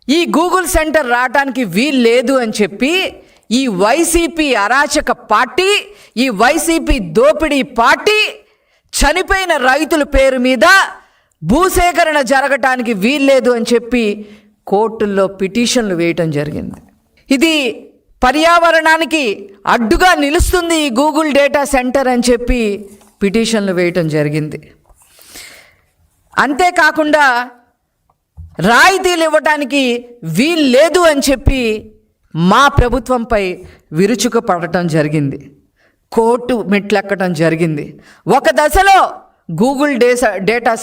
ఈ Google centre రావడానికి వీలు లేదు అని చెప్పి ఈ వైసీపీ అరాచక పార్టీ, ఈ వైసీపీ దోపిడీ పార్టీ చనిపోయిన రైతుల పేరు మీద భూసేకరణ జరగటానికి వీల్లేదు అని చెప్పి కోర్టుల్లో పిటిషన్లు వేయటం జరిగింది. ఇది పర్యావరణానికి అడ్డుగా నిలుస్తుంది ఈ గూగుల్ డేటా సెంటర్ అని చెప్పి పిటిషన్లు వేయటం జరిగింది. అంతేకాకుండా రాయితీలు ఇవ్వటానికి వీల్లేదు అని చెప్పి మా ప్రభుత్వంపై విరుచుకు పడటం జరిగింది. కోర్టు మెట్లెక్కటం జరిగింది. ఒక దశలో గూగుల్ డేటా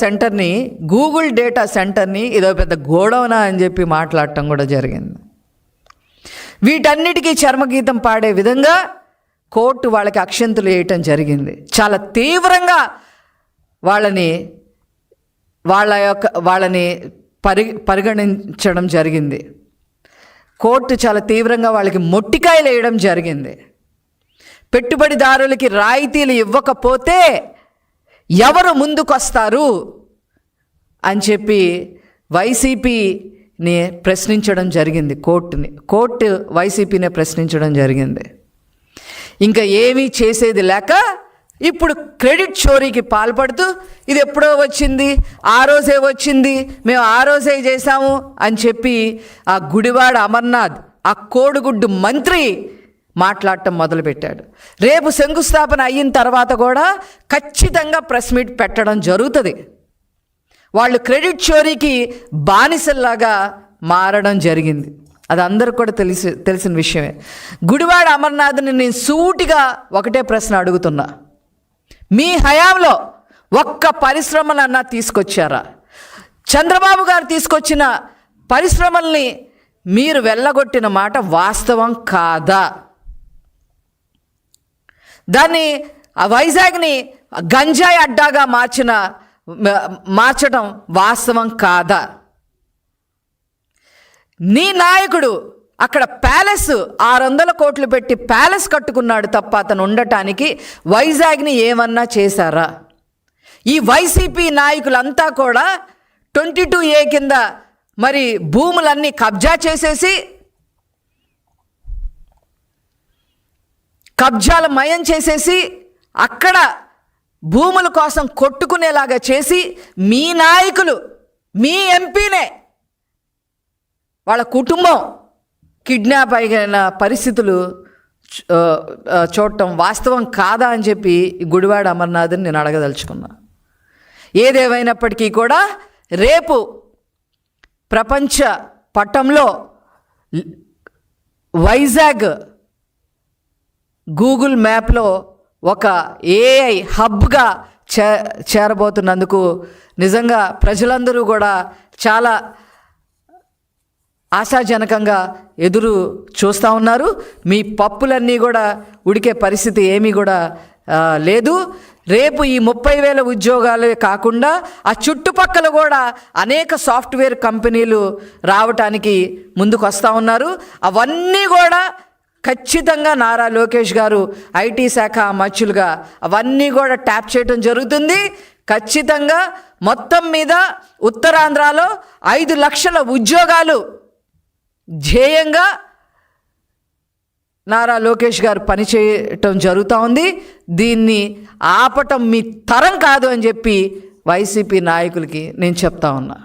సెంటర్ని ఇదో పెద్ద గోడౌనా అని చెప్పి మాట్లాడటం కూడా జరిగింది. వీటన్నిటికీ చర్మగీతం పాడే విధంగా కోర్టు వాళ్ళకి అక్షంతులు వేయటం జరిగింది. చాలా తీవ్రంగా వాళ్ళని పరిగణించడం జరిగింది. కోర్టు చాలా తీవ్రంగా వాళ్ళకి మొట్టికాయలు వేయడం జరిగింది. పెట్టుబడిదారులకి రాయితీలు ఇవ్వకపోతే ఎవరు ముందుకొస్తారు అని చెప్పి వైసీపీని ప్రశ్నించడం జరిగింది. కోర్టు వైసీపీనే ప్రశ్నించడం జరిగింది. ఇంకా ఏమీ చేసేది లేక ఇప్పుడు క్రెడిట్ చోరీకి పాల్పడుతూ ఇది ఎప్పుడో వచ్చింది, ఆ రోజే వచ్చింది, మేము ఆ రోజే చేశాము అని చెప్పి ఆ గుడివాడ అమర్నాథ్, ఆ కోడిగుడ్డు మంత్రి మాట్లాడటం మొదలుపెట్టాడు. రేపు శంకుస్థాపన అయిన తర్వాత కూడా ఖచ్చితంగా ప్రెస్ మీట్ పెట్టడం జరుగుతుంది. వాళ్ళు క్రెడిట్ చోరీకి బానిసల్లాగా మారడం జరిగింది. అది అందరికి కూడా తెలిసిన విషయమే. గుడివాడ అమర్నాథ్ని నేను సూటిగా ఒకటే ప్రశ్న అడుగుతున్నా, మీ హయాంలో ఒక్క పరిశ్రమలన్నా తీసుకొచ్చారా? చంద్రబాబు గారు తీసుకొచ్చిన పరిశ్రమల్ని మీరు వెళ్ళగొట్టిన మాట వాస్తవం కాదా? దాన్ని వైజాగ్ని గంజాయి అడ్డాగా మార్చడం వాస్తవం కాదా? నీ నాయకుడు అక్కడ ప్యాలెస్ 600 కోట్లు పెట్టి ప్యాలెస్ కట్టుకున్నాడు తప్ప అతను ఉండటానికి వైజాగ్ని ఏమన్నా చేశారా? ఈ వైసీపీ నాయకులంతా కూడా 22A కింద మరి భూములన్నీ కబ్జా చేసేసి, కబ్జాల మయం చేసేసి, అక్కడ భూముల కోసం కొట్టుకునేలాగా చేసి, మీ నాయకులు, మీ ఎంపీనే వాళ్ళ కుటుంబం కిడ్నాప్ అయిన పరిస్థితులు చూడటం వాస్తవం కాదా అని చెప్పి గుడివాడ అమర్నాథ్ని నేను అడగదలుచుకున్నా. ఏదేమైనప్పటికీ కూడా రేపు ప్రపంచ పటంలో వైజాగ్ గూగుల్ మ్యాప్లో ఒక ఏఐ హబ్గా చేరబోతున్నందుకు నిజంగా ప్రజలందరూ కూడా చాలా ఆశాజనకంగా ఎదురు చూస్తూ ఉన్నారు. మీ పప్పులన్నీ కూడా ఉడికే పరిస్థితి ఏమీ కూడా లేదు. రేపు ఈ 30,000 ఉద్యోగాలే కాకుండా ఆ చుట్టుపక్కల కూడా అనేక సాఫ్ట్వేర్ కంపెనీలు రావటానికి ముందుకు వస్తూ ఉన్నారు. అవన్నీ కూడా ఖచ్చితంగా నారా లోకేష్ గారు ఐటీ శాఖ మచ్చులుగా అవన్నీ కూడా ట్యాప్ చేయడం జరుగుతుంది. ఖచ్చితంగా మొత్తం మీద ఉత్తరాంధ్రలో 5 లక్షల ఉద్యోగాలు ధ్యేయంగా నారా లోకేష్ గారు పనిచేయటం జరుగుతూ ఉంది. దీన్ని ఆపటం మీ తరం కాదు అని చెప్పి వైసీపీ నాయకులకి నేను చెప్తా ఉన్నా.